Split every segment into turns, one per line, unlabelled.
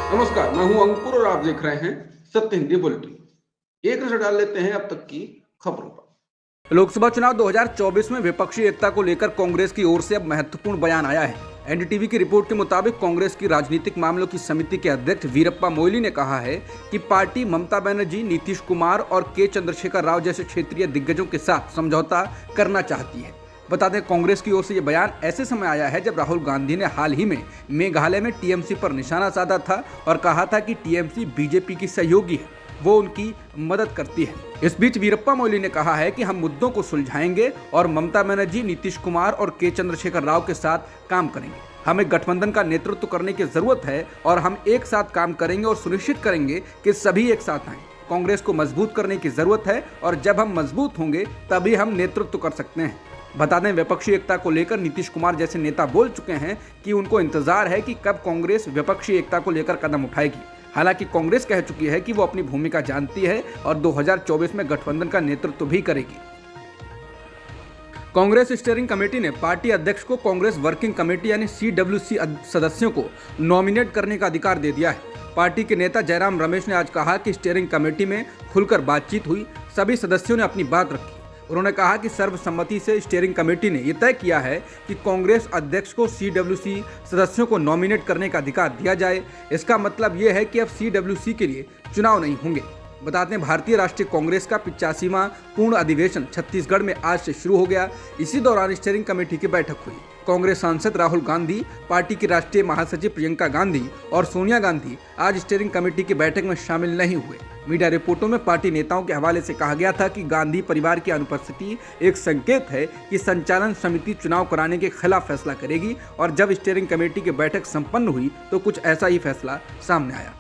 नमस्कार, मैं हूं अंकुर और आप देख रहे हैं सत्य हिंदी बुलेटिन। एक नजर डाल लेते हैं अब तक की खबरों पर।
लोकसभा चुनाव 2024 में विपक्षी एकता को लेकर कांग्रेस की ओर से अब महत्वपूर्ण बयान आया है। एनडीटीवी की रिपोर्ट के मुताबिक कांग्रेस की राजनीतिक मामलों की समिति के अध्यक्ष वीरप्पा मोइली ने कहा है कि पार्टी ममता बनर्जी, नीतीश कुमार और के चंद्रशेखर राव जैसे क्षेत्रीय दिग्गजों के साथ समझौता करना चाहती है। बता दें, कांग्रेस की ओर से यह बयान ऐसे समय आया है जब राहुल गांधी ने हाल ही में मेघालय में टीएमसी पर निशाना साधा था और कहा था कि टीएमसी बीजेपी की सहयोगी है, वो उनकी मदद करती है। इस बीच वीरप्पा मोइली ने कहा है कि हम मुद्दों को सुलझाएंगे और ममता बनर्जी, नीतीश कुमार और के चंद्रशेखर राव के साथ काम करेंगे। हमें गठबंधन का नेतृत्व करने की जरूरत है और हम एक साथ काम करेंगे और सुनिश्चित करेंगे कि सभी एक साथ आएं। कांग्रेस को मजबूत करने की जरूरत है और जब हम मजबूत होंगे तभी हम नेतृत्व कर सकते हैं। बता दें, विपक्षी एकता को लेकर नीतीश कुमार जैसे नेता बोल चुके हैं कि उनको इंतजार है कि कब कांग्रेस विपक्षी एकता को लेकर कदम उठाएगी। हालांकि कांग्रेस कह चुकी है कि वो अपनी भूमिका जानती है और 2024 में गठबंधन का नेतृत्व भी करेगी। कांग्रेस स्टीयरिंग कमेटी ने पार्टी अध्यक्ष को कांग्रेस वर्किंग कमेटी यानी CWC सदस्यों को नॉमिनेट करने का अधिकार दे दिया है। पार्टी के नेता जयराम रमेश ने आज कहा कि स्टीयरिंग कमेटी में खुलकर बातचीत हुई, सभी सदस्यों ने अपनी बात रखी। उन्होंने कहा कि सर्वसम्मति से स्टीयरिंग कमेटी ने यह तय किया है कि कांग्रेस अध्यक्ष को CWC सदस्यों को नॉमिनेट करने का अधिकार दिया जाए। इसका मतलब यह है कि अब CWC के लिए चुनाव नहीं होंगे। बताते हैं, भारतीय राष्ट्रीय कांग्रेस का 85वां पूर्ण अधिवेशन छत्तीसगढ़ में आज से शुरू हो गया। इसी दौरान स्टीयरिंग कमेटी की बैठक हुई। कांग्रेस सांसद राहुल गांधी, पार्टी की राष्ट्रीय महासचिव प्रियंका गांधी और सोनिया गांधी आज स्टीयरिंग कमेटी की बैठक में शामिल नहीं हुए। मीडिया रिपोर्टों में पार्टी नेताओं के हवाले से कहा गया था कि गांधी परिवार की अनुपस्थिति एक संकेत है कि संचालन समिति चुनाव कराने के खिलाफ फैसला करेगी और जब स्टीयरिंग कमेटी की बैठक संपन्न हुई तो कुछ ऐसा ही फैसला सामने आया।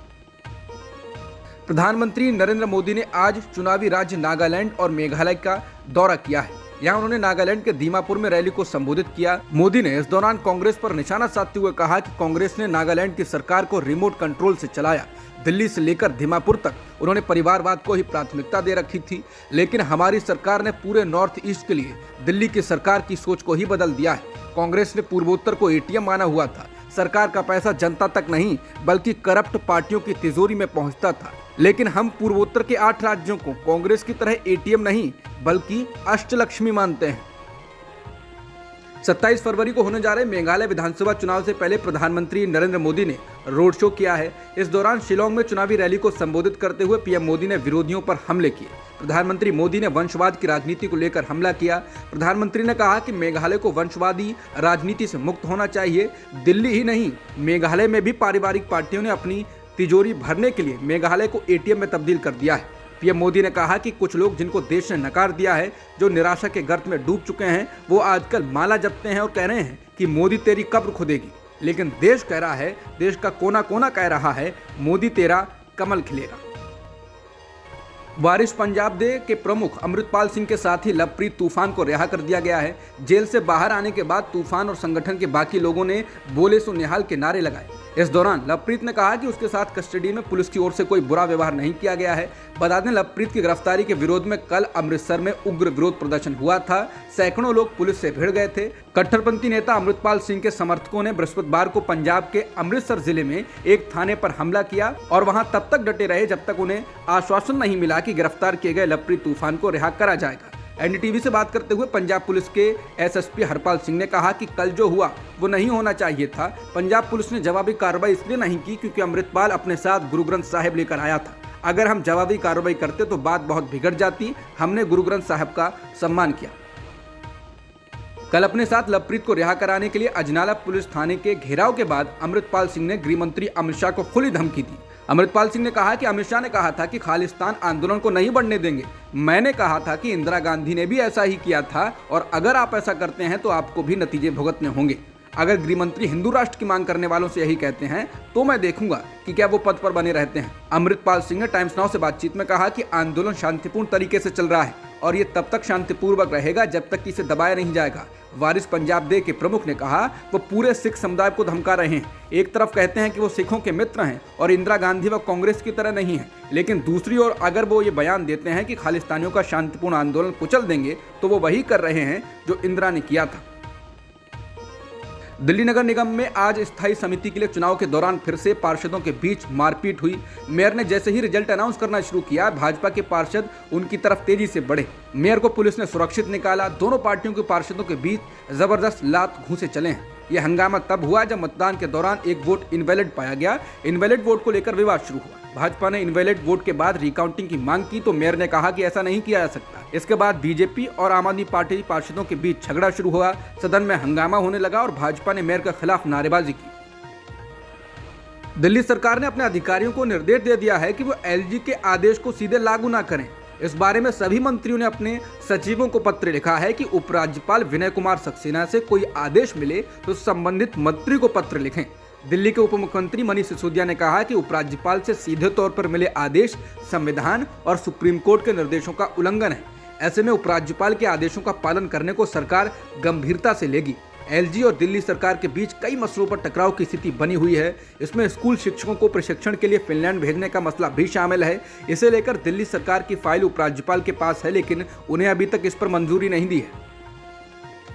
प्रधानमंत्री नरेंद्र मोदी ने आज चुनावी राज्य नागालैंड और मेघालय का दौरा किया है। यहाँ उन्होंने नागालैंड के दीमापुर में रैली को संबोधित किया। मोदी ने इस दौरान कांग्रेस पर निशाना साधते हुए कहा कि कांग्रेस ने नागालैंड की सरकार को रिमोट कंट्रोल से चलाया। दिल्ली से लेकर दीमापुर तक उन्होंने परिवारवाद को ही प्राथमिकता दे रखी थी, लेकिन हमारी सरकार ने पूरे नॉर्थ ईस्ट के लिए दिल्ली की सरकार की सोच को ही बदल दिया है। कांग्रेस ने पूर्वोत्तर को ATM माना हुआ था। सरकार का पैसा जनता तक नहीं बल्कि करप्ट पार्टियों की तिजोरी में पहुंचता था, लेकिन हम पूर्वोत्तर के 8 राज्यों को कांग्रेस की तरह ATM नहीं बल्कि अष्टलक्ष्मी मानते हैं। 27 फरवरी को होने जा रहे मेघालय विधानसभा चुनाव से पहले प्रधानमंत्री नरेंद्र मोदी ने रोड शो किया है। इस दौरान शिलोंग में चुनावी रैली को संबोधित करते हुए पीएम मोदी ने विरोधियों पर हमले किए। प्रधानमंत्री मोदी ने वंशवाद की राजनीति को लेकर हमला किया। प्रधानमंत्री ने कहा कि मेघालय को वंशवादी राजनीति से मुक्त होना चाहिए। दिल्ली ही नहीं, मेघालय में भी पारिवारिक पार्टियों ने अपनी तिजोरी भरने के लिए मेघालय को ATM में तब्दील कर दिया है। पीएम मोदी ने कहा कि कुछ लोग जिनको देश ने नकार दिया है, जो निराशा के गर्त में डूब चुके हैं, वो आजकल माला जपते हैं और कह रहे हैं कि मोदी तेरी कब्र खुदेगी। लेकिन देश कह रहा है, देश का कोना कोना कह रहा है, मोदी तेरा कमल खिलेगा। वारिस पंजाब दे के प्रमुख अमृतपाल सिंह के साथ ही लवप्रीत तूफान को रिहा कर दिया गया है। जेल से बाहर आने के बाद तूफान और संगठन के बाकी लोगों ने बोले सो निहाल के नारे लगाए। इस दौरान लवप्रीत ने कहा कि उसके साथ कस्टडी में पुलिस की ओर से कोई बुरा व्यवहार नहीं किया गया है। बता दें, लवप्रीत की गिरफ्तारी के विरोध में कल अमृतसर में उग्र विरोध प्रदर्शन हुआ था। सैकड़ों लोग पुलिस से भिड़ गए थे। कट्टरपंथी नेता अमृतपाल सिंह के समर्थकों ने बृहस्पतिवार को पंजाब के अमृतसर जिले में एक थाने पर हमला किया और वहां तब तक डटे रहे जब तक उन्हें आश्वासन नहीं मिला कि गिरफ्तार किए गए लवप्रीत तूफान को रिहा करा जाएगा। एनडीटीवी से बात करते हुए पंजाब पुलिस के SSP हरपाल सिंह ने कहा कि कल जो हुआ वो नहीं होना चाहिए था। पंजाब पुलिस ने जवाबी कार्रवाई इसलिए नहीं की क्योंकि अमृतपाल अपने साथ गुरु ग्रंथ साहिब लेकर आया था। अगर हम जवाबी कार्रवाई करते तो बात बहुत बिगड़ जाती। हमने गुरु ग्रंथ साहिब का सम्मान किया। कल अपने साथ लवप्रीत को रिहा कराने के लिए अजनाला पुलिस थाने के घेराव के बाद अमृतपाल सिंह ने गृह मंत्री अमित शाह को खुली धमकी दी। अमृतपाल सिंह ने कहा कि अमित शाह ने कहा था कि खालिस्तान आंदोलन को नहीं बढ़ने देंगे। मैंने कहा था कि इंदिरा गांधी ने भी ऐसा ही किया था और अगर आप ऐसा करते हैं तो आपको भी नतीजे भुगतने होंगे। अगर गृह मंत्री हिंदू राष्ट्र की मांग करने वालों से यही कहते हैं तो मैं देखूंगा कि क्या वो पद पर बने रहते हैं। अमृतपाल सिंह ने टाइम्स नाउ से बातचीत में कहा कि आंदोलन शांतिपूर्ण तरीके से चल रहा है और ये तब तक शांतिपूर्वक रहेगा जब तक कि इसे दबाया नहीं जाएगा। वारिस पंजाब दे के प्रमुख ने कहा वो पूरे सिख समुदाय को धमका रहे हैं। एक तरफ कहते हैं कि वो सिखों के मित्र हैं और इंदिरा गांधी व कांग्रेस की तरह नहीं है, लेकिन दूसरी ओर अगर वो ये बयान देते हैं कि खालिस्तानियों का शांतिपूर्ण आंदोलन कुचल देंगे तो वो वही कर रहे हैं जो इंदिरा ने किया था। दिल्ली नगर निगम में आज स्थायी समिति के लिए चुनाव के दौरान फिर से पार्षदों के बीच मारपीट हुई। मेयर ने जैसे ही रिजल्ट अनाउंस करना शुरू किया, भाजपा के पार्षद उनकी तरफ तेजी से बढ़े। मेयर को पुलिस ने सुरक्षित निकाला। दोनों पार्टियों के पार्षदों के बीच जबरदस्त लात घूंसे चले हैं। यह हंगामा तब हुआ जब मतदान के दौरान एक वोट इनवैलिड पाया गया। इनवैलिड वोट को लेकर विवाद शुरू हुआ। भाजपा ने इनवैलिड वोट के बाद रिकाउंटिंग की मांग की तो मेयर ने कहा कि ऐसा नहीं किया जा सकता। इसके बाद बीजेपी और आम आदमी पार्टी पार्षदों के बीच झगड़ा शुरू हुआ। सदन में हंगामा होने लगा और भाजपा ने मेयर के खिलाफ नारेबाजी की। दिल्ली सरकार ने अपने अधिकारियों को निर्देश दे दिया है कि वो एलजी के आदेश को सीधे लागू न करें। इस बारे में सभी मंत्रियों ने अपने सचिवों को पत्र लिखा है कि उपराज्यपाल विनय कुमार सक्सेना से कोई आदेश मिले तो संबंधित मंत्री को पत्र लिखें। दिल्ली के उप मुख्यमंत्री मनीष सिसोदिया ने कहा कि उपराज्यपाल से सीधे तौर पर मिले आदेश संविधान और सुप्रीम कोर्ट के निर्देशों का उल्लंघन है। ऐसे में उपराज्यपाल के आदेशों का पालन करने को सरकार गंभीरता से लेगी। एलजी और दिल्ली सरकार के बीच कई मसलों पर टकराव की स्थिति बनी हुई है। इसमें स्कूल शिक्षकों को प्रशिक्षण के लिए फिनलैंड भेजने का मसला भी शामिल है। इसे लेकर दिल्ली सरकार की फाइल उपराज्यपाल के पास है, लेकिन उन्हें अभी तक इस पर मंजूरी नहीं दी है।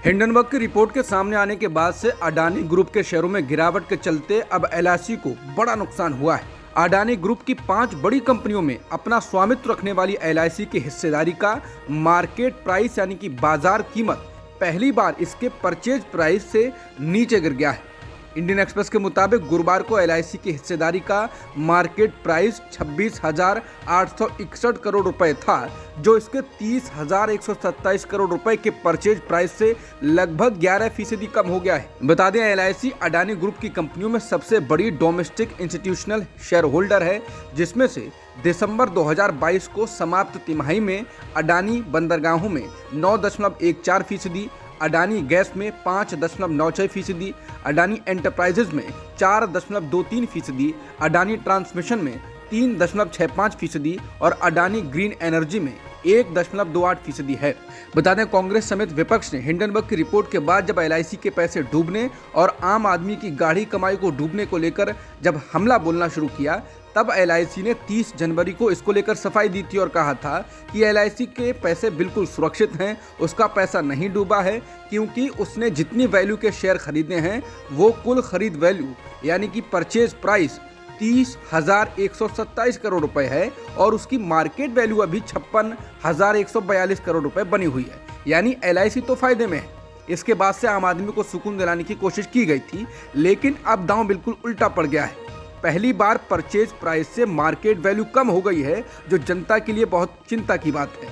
हिंडनबर्ग की रिपोर्ट के सामने आने के बाद से अडानी ग्रुप के शेयरों में गिरावट के चलते अब एलआईसी को बड़ा नुकसान हुआ है। अडानी ग्रुप की 5 बड़ी कंपनियों में अपना स्वामित्व रखने वाली एलआईसी की हिस्सेदारी का मार्केट प्राइस यानी कि बाजार कीमत पहली बार इसके परचेज प्राइस से नीचे गिर गया है। इंडियन एक्सप्रेस के मुताबिक गुरुवार को एलआईसी की हिस्सेदारी का मार्केट प्राइस 26,861 करोड़ रुपए था, जो इसके 30,127 करोड़ रुपए के परचेज प्राइस से लगभग 11% कम हो गया है। बता दें, एलआईसी अडानी ग्रुप की कंपनियों में सबसे बड़ी डोमेस्टिक इंस्टीट्यूशनल शेयर होल्डर है, जिसमें से दिसंबर 2022 को समाप्त तिमाही में अडानी बंदरगाहों में 9.14%, अडानी गैस में 5.96%, अडानी एंटरप्राइजेज में 4.23%, अडानी ट्रांसमिशन में 3.65% और अडानी ग्रीन एनर्जी में 1.28% है। बता दें, कांग्रेस समेत विपक्ष ने हिंडनबर्ग की रिपोर्ट के बाद जब एलआईसी के पैसे डूबने और आम आदमी की गाढ़ी कमाई को डूबने को लेकर जब हमला बोलना शुरू किया, तब एलआईसी ने 30 जनवरी को इसको लेकर सफाई दी थी और कहा था कि एलआईसी के पैसे बिल्कुल सुरक्षित हैं, उसका पैसा नहीं डूबा है, क्योंकि उसने जितनी वैल्यू के शेयर खरीदे हैं वो कुल खरीद वैल्यू यानी कि परचेज प्राइस 30,127 करोड़ रुपए है और उसकी मार्केट वैल्यू अभी 56,142 करोड़ रुपए बनी हुई है। यानी एलआईसी तो फायदे में है। इसके बाद से आम आदमी को सुकून दिलाने की कोशिश की गई थी, लेकिन अब दांव बिल्कुल उल्टा पड़ गया है। पहली बार परचेज प्राइस से मार्केट वैल्यू कम हो गई है, जो जनता के लिए बहुत चिंता की बात है।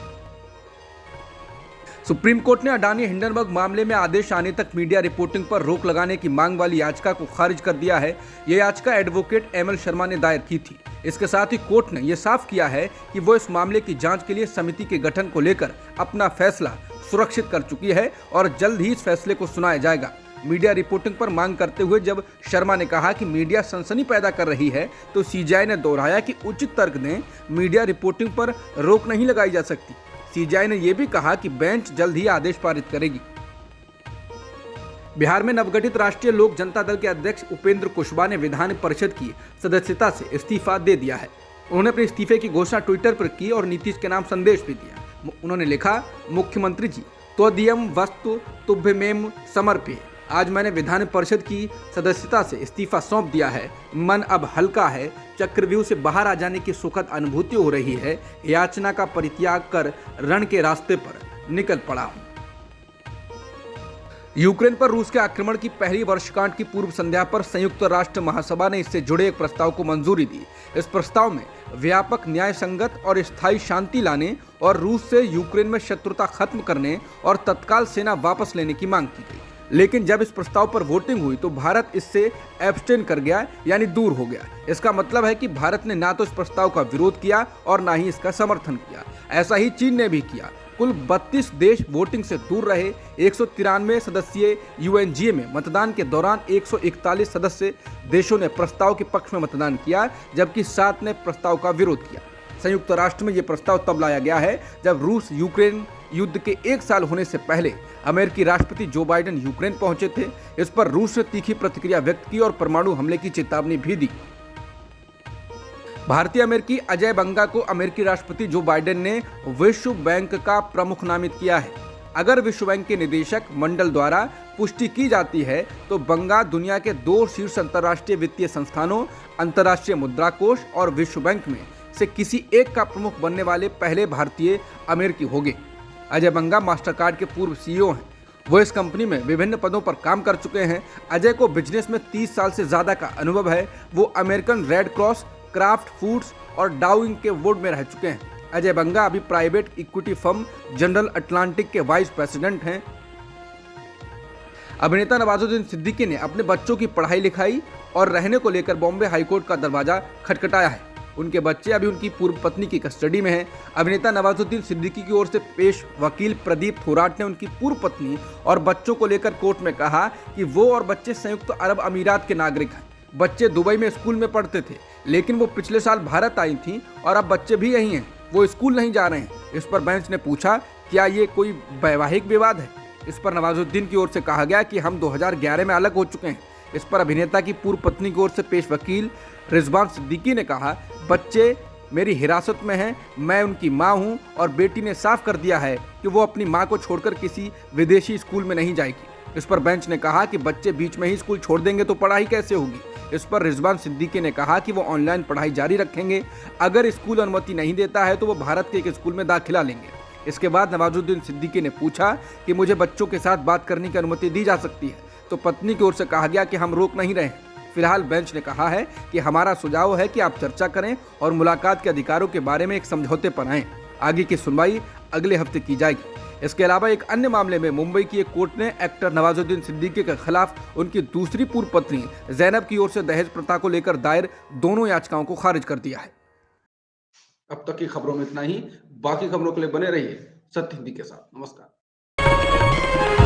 सुप्रीम कोर्ट ने अडानी हिंडनबर्ग मामले में आदेश आने तक मीडिया रिपोर्टिंग पर रोक लगाने की मांग वाली याचिका को खारिज कर दिया है। यह याचिका एडवोकेट एमएल शर्मा ने दायर की थी। इसके साथ ही कोर्ट ने यह साफ किया है कि वो इस मामले की जांच के लिए समिति के गठन को लेकर अपना फैसला सुरक्षित कर चुकी है और जल्द ही इस फैसले को सुनाया जाएगा। मीडिया रिपोर्टिंग पर मांग करते हुए जब शर्मा ने कहा कि मीडिया सनसनी पैदा कर रही है, तो सीजीआई ने दोहराया कि उचित तर्क दें, मीडिया रिपोर्टिंग पर रोक नहीं लगाई जा सकती। सीजीआई ने यह भी कहा कि बेंच जल्द ही आदेश पारित करेगी। बिहार में नवगठित राष्ट्रीय लोक जनता दल के अध्यक्ष उपेंद्र कुशवाहा ने विधान परिषद की सदस्यता से इस्तीफा दे दिया है। उन्होंने अपने इस्तीफे की घोषणा ट्विटर पर की और नीतीश के नाम संदेश भी दिया। उन्होंने लिखा, मुख्यमंत्री जी, त्वदीयम वस्तु तुभ्यमेव समर्प्ये। आज मैंने विधान परिषद की सदस्यता से इस्तीफा सौंप दिया है। मन अब हल्का है। चक्रव्यूह से बाहर आ जाने की सुखद अनुभूति हो रही है। याचना का परित्याग कर रण के रास्ते पर निकल पड़ा हूं। यूक्रेन पर रूस के आक्रमण की पहली वर्षगांठ की पूर्व संध्या पर संयुक्त राष्ट्र महासभा ने इससे जुड़े एक प्रस्ताव को मंजूरी दी। इस प्रस्ताव में व्यापक, न्याय संगत और स्थायी शांति लाने और रूस से यूक्रेन में शत्रुता खत्म करने और तत्काल सेना वापस लेने की मांग की गई। लेकिन जब इस प्रस्ताव पर वोटिंग हुई तो भारत इससे एब्सटेन कर गया, यानी दूर हो गया। इसका मतलब है कि भारत ने ना तो इस प्रस्ताव का विरोध किया और ना ही इसका समर्थन किया। ऐसा ही चीन ने भी किया। कुल 32 देश वोटिंग से दूर रहे। 193 सदस्यीय यूएनजीए में मतदान के दौरान 141 सदस्य देशों ने प्रस्ताव के पक्ष में मतदान किया, जबकि 7 ने प्रस्ताव का विरोध किया। संयुक्त राष्ट्र में यह प्रस्ताव तब लाया गया है जब रूस यूक्रेन युद्ध के 1 साल होने से पहले अमेरिकी राष्ट्रपति जो बाइडेन यूक्रेन पहुंचे थे। इस पर रूस ने तीखी प्रतिक्रिया व्यक्त की और परमाणु हमले की चेतावनी भी दी। भारतीय अमेरिकी अजय बंगा को अमेरिकी राष्ट्रपति जो बाइडेन ने विश्व बैंक का प्रमुख नामित किया है। अगर विश्व बैंक के निदेशक मंडल द्वारा पुष्टि की जाती है तो बंगा दुनिया के 2 शीर्ष अंतर्राष्ट्रीय वित्तीय संस्थानों अंतर्राष्ट्रीय मुद्रा कोष और विश्व बैंक में से किसी एक का प्रमुख बनने वाले पहले भारतीय अमेरिकी होंगे। अजय बंगा मास्टरकार्ड के पूर्व सीईओ हैं। वो इस कंपनी में विभिन्न पदों पर काम कर चुके हैं। अजय को बिजनेस में 30 साल से ज्यादा का अनुभव है। वो American red cross, craft foods और डाउ इंक के बोर्ड में रह चुके हैं। अजय बंगा अभी private equity firm general Atlantic के वाइस प्रेसिडेंट हैं। अभिनेता नवाजुद्दीन सिद्दीकी ने अपने बच्चों की पढ़ाई लिखाई और रहने को लेकर बॉम्बे हाईकोर्ट का दरवाजा खटखटाया है। उनके बच्चे अभी उनकी पूर्व पत्नी की कस्टडी में हैं। अभिनेता नवाजुद्दीन सिद्दीकी की ओर से पेश वकील प्रदीप थोराट ने उनकी पूर्व पत्नी और बच्चों को लेकर कोर्ट में कहा कि वो और बच्चे संयुक्त अरब अमीरात के नागरिक हैं। बच्चे दुबई में स्कूल में पढ़ते थे, लेकिन वो पिछले साल भारत आई थी और अब बच्चे भी यहीं हैं, वो स्कूल नहीं जा रहे हैं। इस पर बेंच ने पूछा, क्या ये कोई वैवाहिक विवाद है? इस पर नवाजुद्दीन की ओर से कहा गया कि हम 2011 में अलग हो चुके हैं। इस पर अभिनेता की पूर्व पत्नी की ओर से पेश वकील रिजवान सिद्दीकी ने कहा, बच्चे मेरी हिरासत में हैं, मैं उनकी मां हूं और बेटी ने साफ कर दिया है कि वो अपनी मां को छोड़कर किसी विदेशी स्कूल में नहीं जाएगी। इस पर बेंच ने कहा कि बच्चे बीच में ही स्कूल छोड़ देंगे तो पढ़ाई कैसे होगी? इस पर रिजवान सिद्दीकी ने कहा कि वो ऑनलाइन पढ़ाई जारी रखेंगे। अगर स्कूल अनुमति नहीं देता है तो वो भारत के एक स्कूल में दाखिला लेंगे। इसके बाद नवाजुद्दीन सिद्दीकी ने पूछा कि मुझे बच्चों के साथ बात करने की अनुमति दी जा सकती है? तो पत्नी की ओर से कहा गया कि हम रोक नहीं रहे। फिलहाल बेंच ने कहा है कि हमारा सुझाव है कि आप चर्चा करें और मुलाकात के अधिकारों के बारे में एक समझौते पर आएं। आगे की सुनवाई अगले हफ्ते की जाएगी। इसके अलावा एक अन्य मामले में मुंबई की एक कोर्ट ने एक्टर नवाजुद्दीन सिद्दीकी के खिलाफ उनकी दूसरी पूर्व पत्नी जैनब की ओर से दहेज प्रथा को लेकर दायर दोनों याचिकाओं को खारिज कर दिया है।
अब तक की खबरों में इतना ही। बाकी खबरों के लिए बने रहिए सत्य हिंदी के साथ। नमस्कार।